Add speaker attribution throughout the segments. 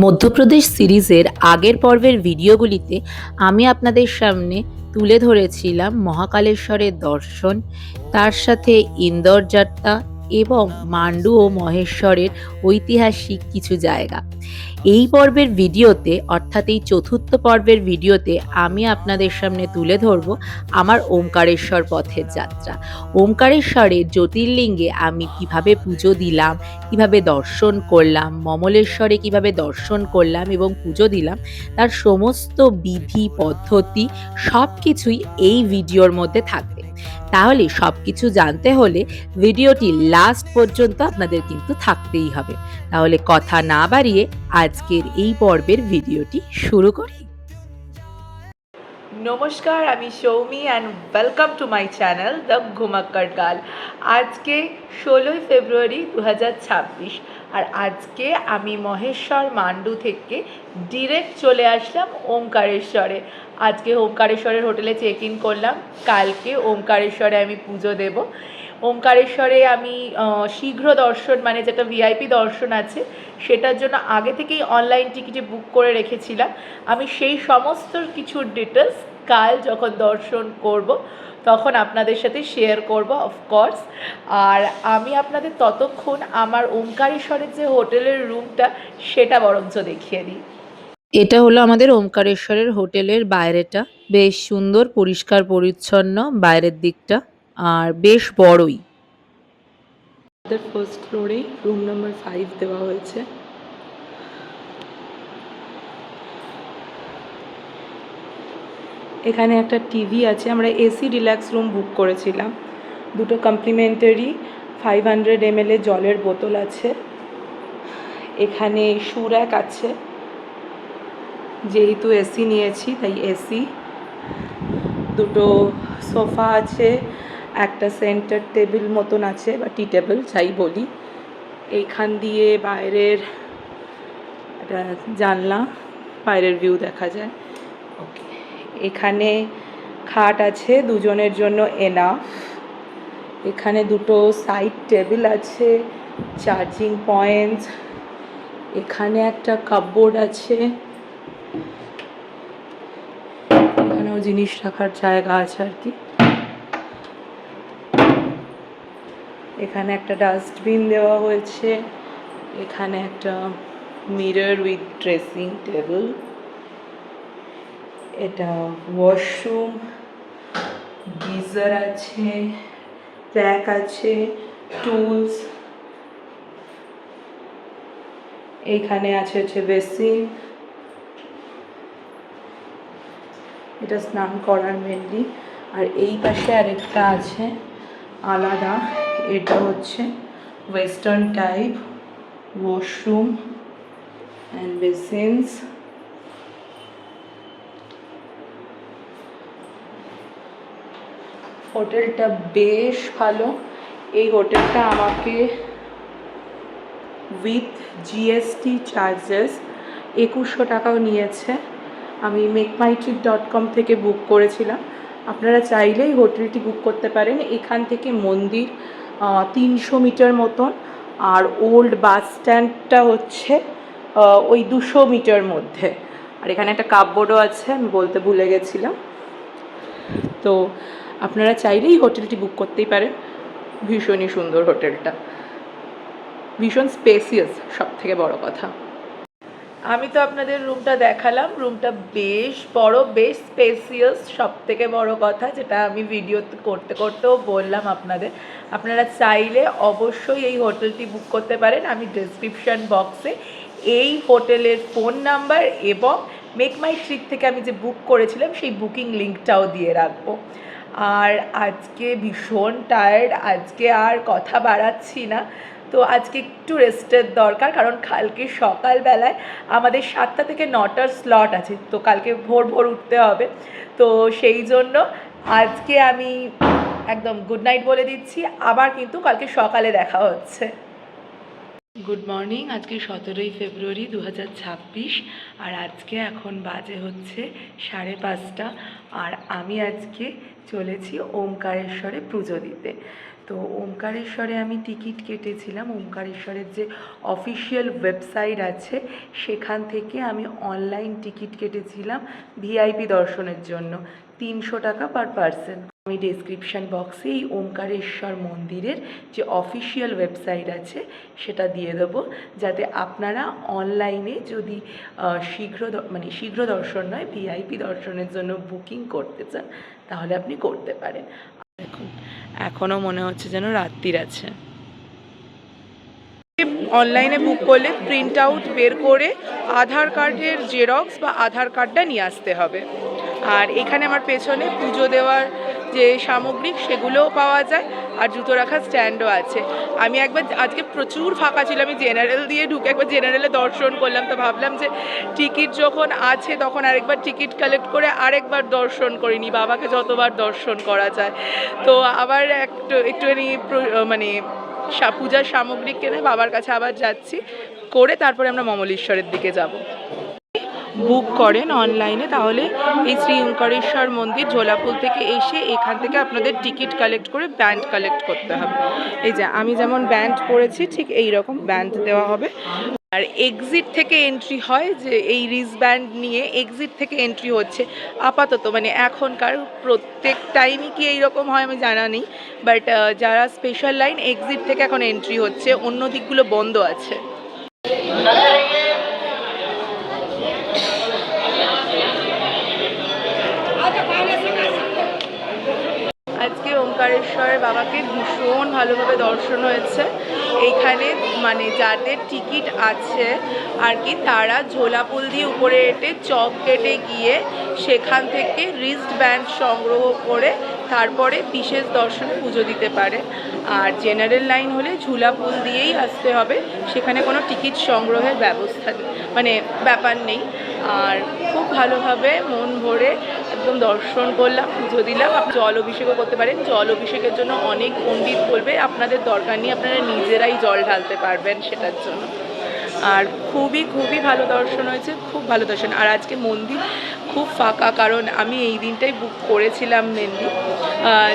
Speaker 1: মধ্যপ্রদেশ সিরিজের আগের পর্বের ভিডিওগুলিতে আমি আপনাদের সামনে তুলে ধরেছিলাম মহাকালেশ্বরের দর্শন, তার সাথে ইন্দোর যাত্রা এবং মান্ডু ও মহেশ্বরের ঐতিহাসিক কিছু জায়গা। এই পর্বের ভিডিওতে অর্থাৎ এই চতুর্থ পর্বের ভিডিওতে আমি আপনাদের সামনে তুলে ধরব আমার ওমকারেশ্বর পথের যাত্রা। ওমকারেশ্বরের জ্যোতির্লিঙ্গে আমি কিভাবে পুজো দিলাম, কিভাবে দর্শন করলাম, মমলেশ্বরে কিভাবে দর্শন করলাম এবং পুজো দিলাম, তার সমস্ত বিধি পদ্ধতি সব কিছুই এই ভিডিওর মধ্যে থাকবে। তাহলে সব কিছু জানতে হলে ভিডিওটি লাস্ট পর্যন্ত আপনাদের কিন্তু থাকতেই হবে। তাহলে কথা না বাড়িয়ে আজকের এই পর্বের ভিডিওটি শুরু করি।
Speaker 2: নমস্কার, আমি Soumi and welcome to my channel the Ghumakkar gal. আজকে 16ই ফেব্রুয়ারি 2026 আর আজকে আমি মহেশ্বর মান্ডু থেকে ডিরেক্ট চলে আসলাম ওমকারেশ্বরে। আজকে ওমকারেশ্বরের হোটেলে চেক ইন করলাম, কালকে ওমকারেশ্বরে আমি পুজো দেব। ওমকারেশ্বরে আমি শীঘ্র দর্শন মানে যেটা ভিআইপি দর্শন আছে সেটার জন্য আগে থেকেই অনলাইন টিকিটে বুক করে রেখেছিলাম। আমি সেই সমস্ত কিছুর ডিটেলস কাল যখন দর্শন করব তখন আপনাদের সাথে শেয়ার করব অফকোর্স। আর আমি আপনাদের ততক্ষণ আমার ওমকারেশ্বরের যে হোটেলের রুমটা সেটা বরঞ্চ দেখিয়ে দিই।
Speaker 1: এটা হলো আমাদের ওমকারেশ্বরের হোটেলের বাইরেটা, বেশ সুন্দর পরিষ্কার পরিচ্ছন্ন বাইরের দিকটা, আর বেশ বড়ই।
Speaker 2: আমাদের ফার্স্ট ফ্লোরেই রুম নাম্বার 5 দেওয়া হয়েছে। এখানে একটা টিভি আছে। আমরা এসি ডিলাক্স রুম বুক করেছিলাম। দুটো কমপ্লিমেন্টারি 500 ml জলের বোতল আছে। এখানে শু র্যাক আছে, যেহেতু এসি নিয়েছি তাই এসি। দুটো সোফা আছে, একটা সেন্টার টেবিল মতন আছে বা টি টেবিল যাই বলি। এইখান দিয়ে বাইরের একটা জানলা, বাইরের ভিউ দেখা যায়। ওকে, এখানে খাট আছে দুজনের জন্য এনাফ। এখানে দুটো সাইড টেবিল আছে, চার্জিং পয়েন্টস। এখানে একটা কাপবোর্ড আছে, এখানেও জিনিস রাখার জায়গা আছে আর কি। এখানে একটা ডাস্টবিন দেওয়া হয়েছে। এখানে একটা মিরর উইথ ড্রেসিং টেবিল। এটা ওয়াশরুম, গিজার আছে, র্যাক আছে, টুলস। এইখানে আছে হচ্ছে বেসিন, এটা স্নান করার মেনলি। আর এই পাশে আরেকটা আছে আলাদা, এটা হচ্ছে ওয়েস্টার্ন টাইপ ওয়াশরুম অ্যান্ড বেসিনস। হোটেলটা বেশ ভালো। এই হোটেলটা আমাকে উইথ জিএসটি চার্জেস 2100 টাকাও নিয়েছে। আমি মেকমাইট্রিপ.com থেকে বুক করেছিলাম। আপনারা চাইলেই হোটেলটি বুক করতে পারেন। এখান থেকে মন্দির 300 মিটার মতন, আর ওল্ড বাস স্ট্যান্ডটা হচ্ছে ওই 200 মিটার মধ্যে। আর এখানে একটা কাপবোর্ডও আছে, আমি বলতে ভুলে গেছিলাম। তো আপনারা চাইলেই হোটেলটি বুক করতেই পারেন। ভীষণই সুন্দর হোটেলটা, ভীষণ স্পেসিয়াস, সব থেকে বড় কথা। আমি তো আপনাদের রুমটা দেখালাম, রুমটা বেশ বড়, বেশ স্পেসিয়াস। সব থেকে বড় কথা যেটা আমি ভিডিও করতে করতেও বললাম আপনাদের, আপনারা চাইলে অবশ্যই এই হোটেলটি বুক করতে পারেন। আমি ডেসক্রিপশান বক্সে এই হোটেলের ফোন নাম্বার এবং মেক মাই ট্রিপ থেকে আমি যে বুক করেছিলাম সেই বুকিং লিঙ্কটাও দিয়ে রাখবো। আর আজকে ভীষণ টায়ার্ড, আজকে আর কথা বাড়াচ্ছি না। তো আজকে একটু রেস্টের দরকার, কারণ কালকে সকালবেলায় আমাদের 7টা থেকে 9টার স্লট আছে। তো কালকে ভোর ভোর উঠতে হবে। তো সেই জন্য আজকে আমি একদম গুড নাইট বলে দিচ্ছি। আবার কিন্তু কালকে সকালে দেখা হচ্ছে। Good morning. আজকে 17ই ফেব্রুয়ারি 2026 আর আজকে এখন বাজে হচ্ছে 5:30। আর আমি আজকে চলেছি ওমকারেশ্বরে পুজো দিতে। তো ওমকারেশ্বরে আমি টিকিট কেটেছিলাম। ওমকারেশ্বরের যে অফিসিয়াল ওয়েবসাইট আছে সেখান থেকে আমি অনলাইন টিকিট কেটেছিলাম ভিআইপি দর্শনের জন্য, 300 টাকা পার পারসন। আমি ডেসক্রিপশান বক্সে এই ওমকারেশ্বর মন্দিরের যে অফিসিয়াল ওয়েবসাইট আছে সেটা দিয়ে দেবো, যাতে আপনারা অনলাইনে যদি শীঘ্র দর্শন নয়, ভিআইপি দর্শনের জন্য বুকিং করতে চান তাহলে আপনি করতে পারেন। দেখুন এখনও মনে হচ্ছে যেন রাত্রির আছে। অনলাইনে বুক করলে প্রিন্ট আউট বের করে আধার কার্ডের জেরক্স বা আধার কার্ডটা নিয়ে আসতে হবে। আর এখানে আমার পেছনে পুজো দেওয়ার যে সামগ্রিক সেগুলোও পাওয়া যায়, আর জুতো রাখার স্ট্যান্ডও আছে। আমি একবার আজকে প্রচুর ফাঁকা ছিল, আমি জেনারেল দিয়ে ঢুকে একবার জেনারেলে দর্শন করলাম, তো ভাবলাম যে টিকিট যখন আছে তখন আরেকবার টিকিট কালেক্ট করে আরেকবার দর্শন করিনি, বাবাকে যতবার দর্শন করা যায়। তো আবার একটুখানি মানে পূজার সামগ্রী কিনে বাবার কাছে আবার যাচ্ছি, করে তারপরে আমরা মমলেশ্বরের দিকে যাব। বুক করেন অনলাইনে তাহলে এই শ্রী ওমকারেশ্বর মন্দির ঝোলাপুল থেকে এসে এখান থেকে আপনাদের টিকিট কালেক্ট করে ব্যান্ড কালেক্ট করতে হবে। এই যে আমি যেমন ব্যান্ড পরেছি ঠিক এই রকম ব্যান্ড দেওয়া হবে। আর এক্সিট থেকে এন্ট্রি হয়, যে এই রিস্টব্যান্ড নিয়ে এক্সিট থেকে এন্ট্রি হচ্ছে আপাতত, মানে এখনকার প্রত্যেক টাইমই কি এইরকম হয় আমি জানা নেই, বাট যারা স্পেশাল লাইন এক্সিট থেকে এখন এন্ট্রি হচ্ছে, অন্য দিকগুলো বন্ধ আছে। আজকে ওমকারেশ্বর বাবাকে ভীষণ ভালোভাবে দর্শন হয়েছে। এইখানে মানে যাদের টিকিট আছে আর কি, তারা ঝোলাপুল দিয়ে উপরে হেঁটে চক কেটে গিয়ে সেখান থেকে রিস্ট ব্যান্ড সংগ্রহ করে তারপরে বিশেষ দর্শনে পুজো দিতে পারে। আর জেনারেল লাইন হলে ঝুলাপুল দিয়েই আসতে হবে, সেখানে কোনো টিকিট সংগ্রহের ব্যবস্থা মানে ব্যাপার নেই। আর খুব ভালোভাবে মন ভরে একদম দর্শন করলাম, পুজো দিলাম। জল অভিষেকও করতে পারেন, জল অভিষেকের জন্য অনেক পণ্ডিত বলবে, আপনাদের দরকার নেই, আপনারা নিজেরাই জল ঢালতে পারবেন সেটার জন্য। আর খুবই ভালো দর্শন হয়েছে, খুব ভালো দর্শন। আর আজকে মন্দির খুব ফাঁকা, কারণ আমি এই দিনটাই বুক করেছিলাম মেনলি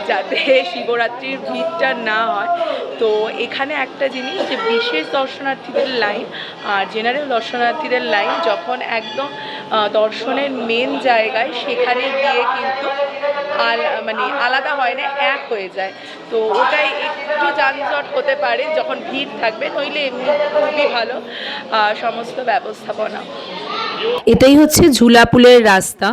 Speaker 2: যাতে শিবরাত্রির ভিড়টা না হয়। তো এখানে একটা জিনিস, যে বিশেষ দর্শনার্থীদের লাইন আর জেনারেল দর্শনার্থীদের লাইন যখন একদম দর্শনের মেন জায়গায়, সেখানে গিয়ে কিন্তু মানে আলাদা হয় না, এক হয়ে যায়। তো ওটাই একটু যানজট হতে পারে যখন ভিড় থাকবে, নইলে এমনি খুবই ভালো সমস্ত ব্যবস্থাপনা।
Speaker 1: এটাই হচ্ছে ঝুলাপুলের রাস্তা,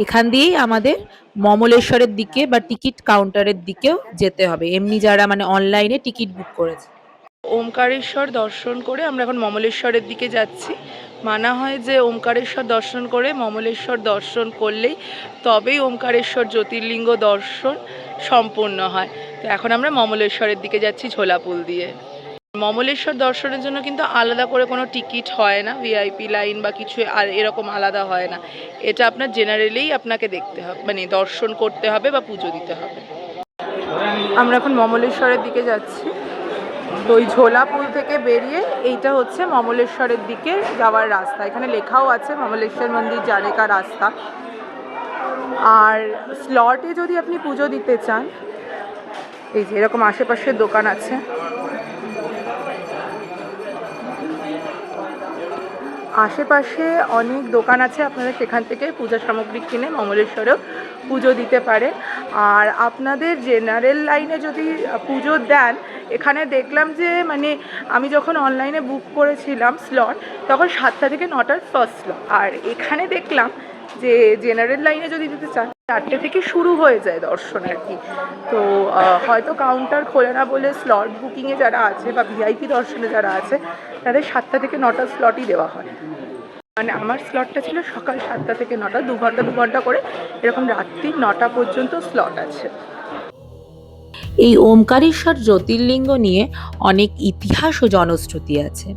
Speaker 1: এখান দিয়েই আমাদের মমলেশ্বরের দিকে বা টিকিট কাউন্টারের দিকেও যেতে হবে, এমনি যারা মানে অনলাইনে টিকিট বুক করেছে।
Speaker 2: ওমকারেশ্বর দর্শন করে আমরা এখন মমলেশ্বরের দিকে যাচ্ছি। মানা হয় যে ওমকারেশ্বর দর্শন করে মমলেশ্বর দর্শন করলেই তবেই ওমকারেশ্বর জ্যোতির্লিঙ্গ দর্শন সম্পূর্ণ হয়। তো এখন আমরা মমলেশ্বরের দিকে যাচ্ছি ঝোলাপুল দিয়ে। মমলেশ্বর দর্শনের জন্য কিন্তু আলাদা করে কোনো টিকিট হয় না, ভিআইপি লাইন বা কিছু আর এরকম আলাদা হয় না। এটা আপনার জেনারেলেই আপনাকে দেখতে হবে, মানে দর্শন করতে হবে বা পুজো দিতে হবে। আমরা এখন মমলেশ্বরের দিকে যাচ্ছি। তো ওই ঝোলাপুল থেকে বেরিয়ে এইটা হচ্ছে মমলেশ্বরের দিকে যাওয়ার রাস্তা। এখানে লেখাও আছে মমলেশ্বর মন্দির জানে কা রাস্তা। আর স্লটে যদি আপনি পুজো দিতে চান, এই যে এরকম আশেপাশের দোকান আছে, আশেপাশে অনেক দোকান আছে, আপনারা সেখান থেকে পূজা সামগ্রী কিনে মমলেশ্বরেও পুজো দিতে পারেন। আর আপনাদের জেনারেল লাইনে যদি পুজো দেন, এখানে দেখলাম যে মানে আমি যখন অনলাইনে বুক করেছিলাম স্লট, তখন 7টা থেকে 9টার ফার্স্ট স্লট। আর এখানে দেখলাম যে জেনারেল লাইনে যদি দিতে চান 4টে থেকে শুরু হয়ে যায় দর্শন আর কি। তো হয়তো কাউন্টার খোলে না বলে স্লট বুকিংয়ে যারা আছে বা ভিআইপি দর্শনে যারা আছে, তাদের 7টা থেকে 9টার স্লটই দেওয়া হয়। মানে আমার স্লটটা ছিল সকাল 7টা থেকে 9টা, 2 ঘন্টা করে, এরকম রাত্রি 9টা পর্যন্ত স্লট আছে।
Speaker 1: এই ওমকারেশ্বর জ্যোতির্লিঙ্গ নিয়ে অনেক ইতিহাস ও জনশ্রুতি আছে।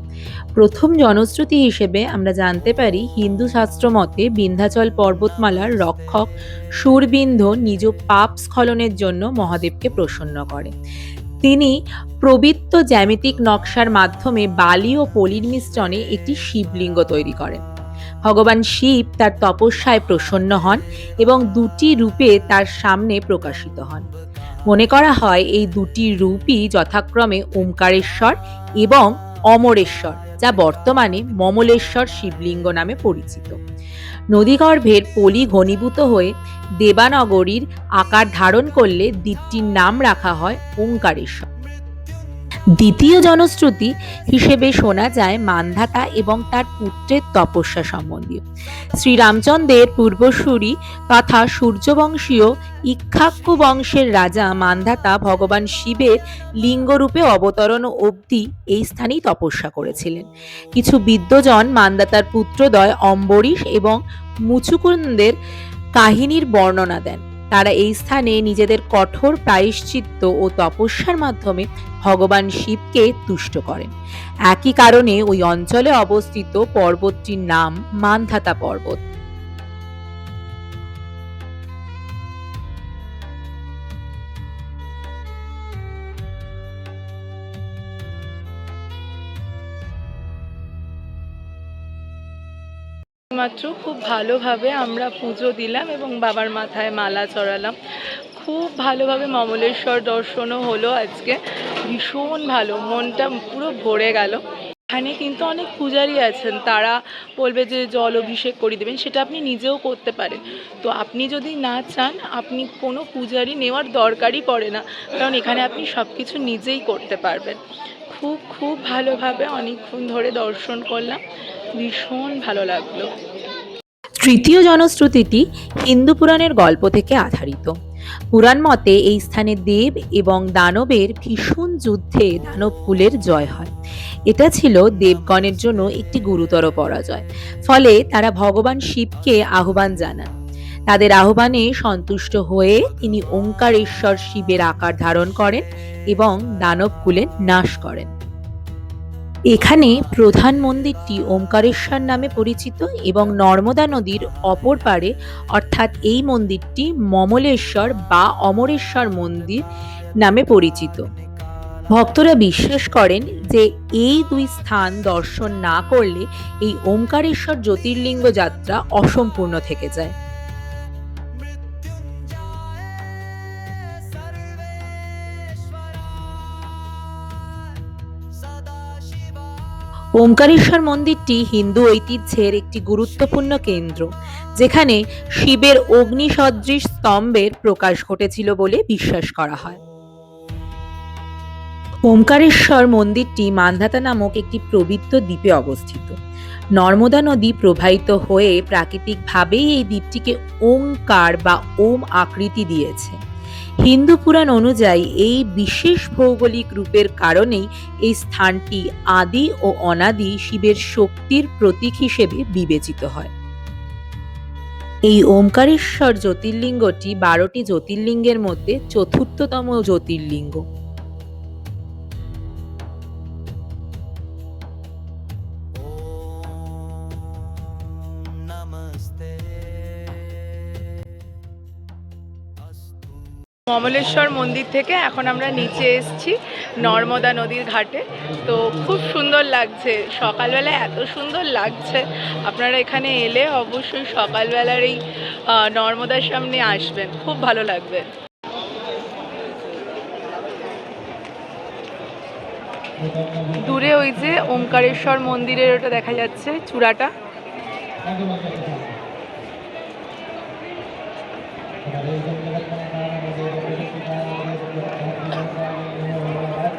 Speaker 1: প্রথম জনশ্রুতি হিসেবে আমরা জানতে পারি, হিন্দু শাস্ত্র মতে বিন্ধ্যাচল পর্বতমালার রক্ষক শূরবিন্ধ নিজ পাপ স্খলনের জন্য মহাদেবকে প্রসন্ন করে। তিনি প্রবৃত্ত জ্যামিতিক নকশার মাধ্যমে বালি ও পলির মিশ্রণে একটি শিবলিঙ্গ তৈরি করেন। ভগবান শিব তার তপস্যায় প্রসন্ন হন এবং দুটি রূপে তার সামনে প্রকাশিত হন। মনে করা হয় এই দুটি রূপই যথাক্রমে ওমকারেশ্বর এবং অমরেশ্বর, যা বর্তমানে মমলেশ্বর শিবলিঙ্গ নামে পরিচিত। নদীগর্ভের পলি ঘনীভূত হয়ে দেবানগরীর আকার ধারণ করলে দ্বীপটির নাম রাখা হয় ওঙ্কারেশ্বর। দ্বিতীয় জনশ্রুতি হিসেবে শোনা যায় মান্ধাতা এবং তার পুত্রের তপস্যা সম্বন্ধীয়। শ্রীরামচন্দ্রের পূর্বসূরি তথা সূর্যবংশীয় ইক্ষ্বাকু বংশের রাজা মান্ধাতা ভগবান শিবের লিঙ্গরূপে অবতরণ অবধি এই স্থানেই তপস্যা করেছিলেন। কিছু বিদ্বজন মান্ধাতার পুত্রদ্বয় অম্বরীশ এবং মুচুকুন্দের কাহিনীর বর্ণনা দেন। তারা এই স্থানে নিজেদের কঠোর প্রায়শ্চিত্ত ও তপস্যার মাধ্যমে ভগবান শিবকে তুষ্ট করেন। একই কারণে ওই অঞ্চলে অবস্থিত পর্বতটির নাম মান্ধাতা পর্বত।
Speaker 2: মাত্র খুব ভালোভাবে আমরা পুজো দিলাম এবং বাবার মাথায় মালা চড়ালাম। খুব ভালোভাবে মমলেশ্বর দর্শনও হলো আজকে, ভীষণ ভালো, মনটা পুরো ভরে গেল। এখানে কিন্তু অনেক পূজারী আছেন, তারা বলবে যে জল অভিষেক করে দেবেন, সেটা আপনি নিজেও করতে পারেন। তো আপনি যদি না চান, আপনি কোনো পূজারী নেওয়ার দরকারই পড়ে না, কারণ এখানে আপনি সব কিছু নিজেই করতে পারবেন। খুব খুব ভালোভাবে অনেকক্ষণ ধরে দর্শন করলাম, ভীষণ ভালো লাগলো।
Speaker 1: তৃতীয় জনশ্রুতিটি হিন্দু পুরাণের গল্প থেকে আধারিত। পুরাণ মতে এই স্থানে দেব এবং দানবের ভীষণ যুদ্ধে দানবকুলের জয় হয়। এটা ছিল দেবগণের জন্য একটি গুরুতর পরাজয়। ফলে তারা ভগবান শিবকে আহ্বান জানান। তাদের আহ্বানে সন্তুষ্ট হয়ে তিনি ওঙ্কারেশ্বর শিবের আকার ধারণ করেন এবং দানবকুলের নাশ করেন। এখানে প্রধান মন্দিরটি ওমকারেশ্বর নামে পরিচিত এবং নর্মদা নদীর অপর পারে অর্থাৎ এই মন্দিরটি মমলেশ্বর বা অমরেশ্বর মন্দির নামে পরিচিত। ভক্তরা বিশ্বাস করেন যে এই দুই স্থান দর্শন না করলে এই ওমকারেশ্বর জ্যোতির্লিঙ্গ যাত্রা অসম্পূর্ণ থেকে যায়। ওমকারেশ্বর মন্দিরটি হিন্দু ঐতিহ্যের একটি গুরুত্বপূর্ণ কেন্দ্র, যেখানে শিবের অগ্নিসদৃশ স্তম্ভের প্রকাশ ঘটেছিল বলে বিশ্বাস করা হয়। ওমকারেশ্বর মন্দিরটি মান্ধাতা নামক একটি পবিত্র দ্বীপে অবস্থিত। নর্মদা নদী প্রবাহিত হয়ে প্রাকৃতিকভাবেই এই দ্বীপটিকে ওঙ্কার বা ওম আকৃতি দিয়েছে। হিন্দু পুরাণ অনুযায়ী এই বিশেষ ভৌগোলিক রূপের কারণেই এই স্থানটি আদি ও অনাদি শিবের শক্তির প্রতীক হিসেবে বিবেচিত হয়। এই ওমকারেশ্বর জ্যোতির্লিঙ্গটি 12টি জ্যোতির্লিঙ্গের মধ্যে চতুর্থতম জ্যোতির্লিঙ্গ।
Speaker 2: মমলেশ্বর মন্দির থেকে এখন আমরা নিচে এসেছি নর্মদা নদীর ঘাটে। তো খুব সুন্দর লাগছে, সকালবেলা এত সুন্দর লাগছে। আপনারা এখানে এলে অবশ্যই সকালবেলার এই নর্মদার সামনে আসবেন, খুব ভালো লাগবে। দূরে ওই যে ওমকারেশ্বর মন্দিরের ওটা দেখা যাচ্ছে চূড়াটা।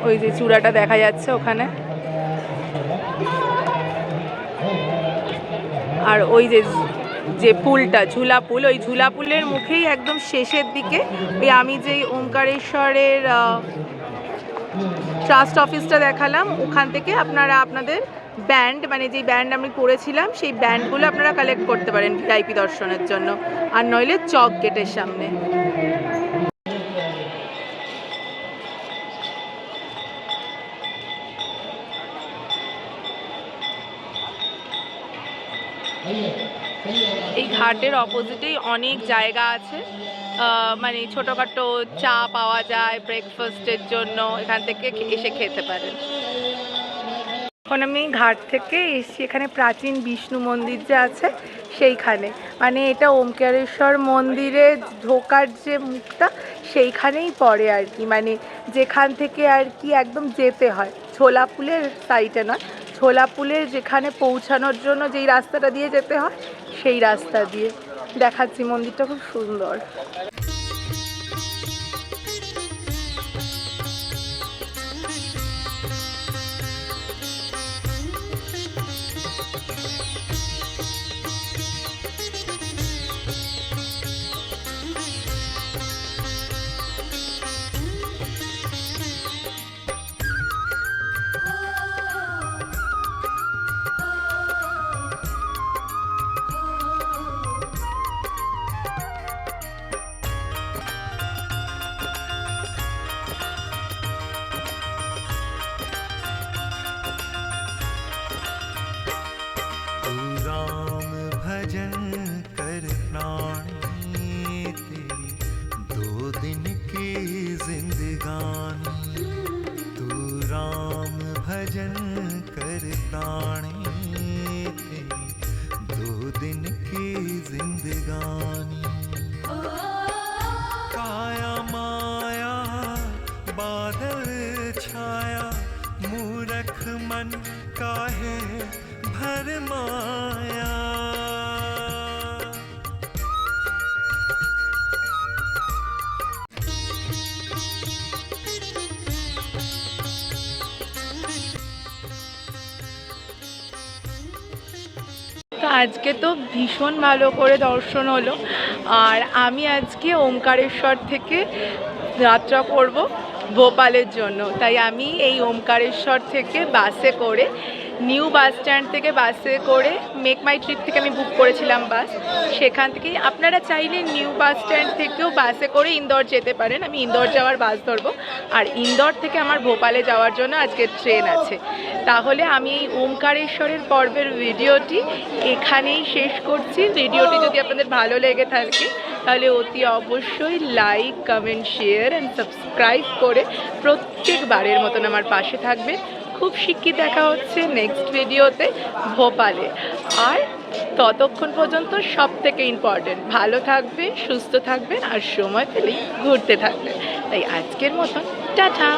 Speaker 2: ওই যে চূড়াটা দেখা যাচ্ছে ওখানে, আর ওই যে যে পুলটা ঝুলা পুল, ওই ঝুলা পুলের মুখেই একদম শেষের দিকে ওই আমি যেই ওমকারেশ্বরের ট্রাস্ট অফিসটা দেখালাম, ওখান থেকে আপনারা আপনাদের ব্যান্ড, মানে যেই ব্যান্ড আমি করেছিলাম সেই ব্যান্ডগুলো আপনারা কালেক্ট করতে পারেন ভিআইপি দর্শনের জন্য, আর নইলে চক গেটের সামনে। এই ঘাটের অপোজিটেই অনেক জায়গা আছে, মানে ছোটোখাটো চা পাওয়া যায় ব্রেকফাস্টের জন্য, এখান থেকে এসে খেতে পারেন। এখন আমি ঘাট থেকে এসেছি এখানে প্রাচীন বিষ্ণু মন্দির যে আছে সেইখানে, মানে এটা ওমকারেশ্বর মন্দিরে ঢোকার যে মুখটা সেইখানেই পড়ে আর কি, মানে যেখান থেকে আর কি একদম যেতে হয়, ছোলাপুলের সাইডে নয়, ছোলাপুলের যেখানে পৌঁছানোর জন্য যেই রাস্তাটা দিয়ে যেতে হয় সেই রাস্তা দিয়ে। দেখাচ্ছি, মন্দিরটা খুব সুন্দর।
Speaker 3: राम भजन कर प्राणी, तेरी 2 दिन की जिंदगानी। तू राम भजन कर प्राणी, तेरी 2 दिन की जिंदगानी। काया माया बादल छाया, मूरख मन काहे भरमाया।
Speaker 2: তো আজকে তো ভীষণ ভালো করে দর্শন হলো, আর আমি আজকে ওমকারেশ্বর থেকে যাত্রা করব ভোপালের জন্য। তাই আমি এই ওমকারেশ্বর থেকে বাসে করে, নিউ বাস স্ট্যান্ড থেকে বাসে করে, মেক মাই ট্রিপ থেকে আমি বুক করেছিলাম বাস, সেখান থেকেই আপনারা চাইলে নিউ বাস স্ট্যান্ড থেকেও বাসে করে ইন্দোর যেতে পারেন। আমি ইন্দোর যাওয়ার বাস ধরবো, আর ইন্দোর থেকে আমার ভোপালে যাওয়ার জন্য আজকে ট্রেন আছে। তাহলে আমি এই ওমকারেশ্বরের পর্বের ভিডিওটি এখানেই শেষ করছি। ভিডিওটি যদি আপনাদের ভালো লেগে থাকে তাহলে অতি অবশ্যই like, comment, share and subscribe করে প্রত্যেকবারের মতন আমার পাশে থাকবে। খুব শিগগির দেখা হচ্ছে নেক্সট ভিডিওতে ভোপালে। আর ততক্ষণ পর্যন্ত সব থেকে ইম্পর্টেন্ট, ভালো থাকবেন, সুস্থ থাকবেন, আর সময় পেলেই ঘুরতে থাকবেন। তাই আজকের মতন টাটা।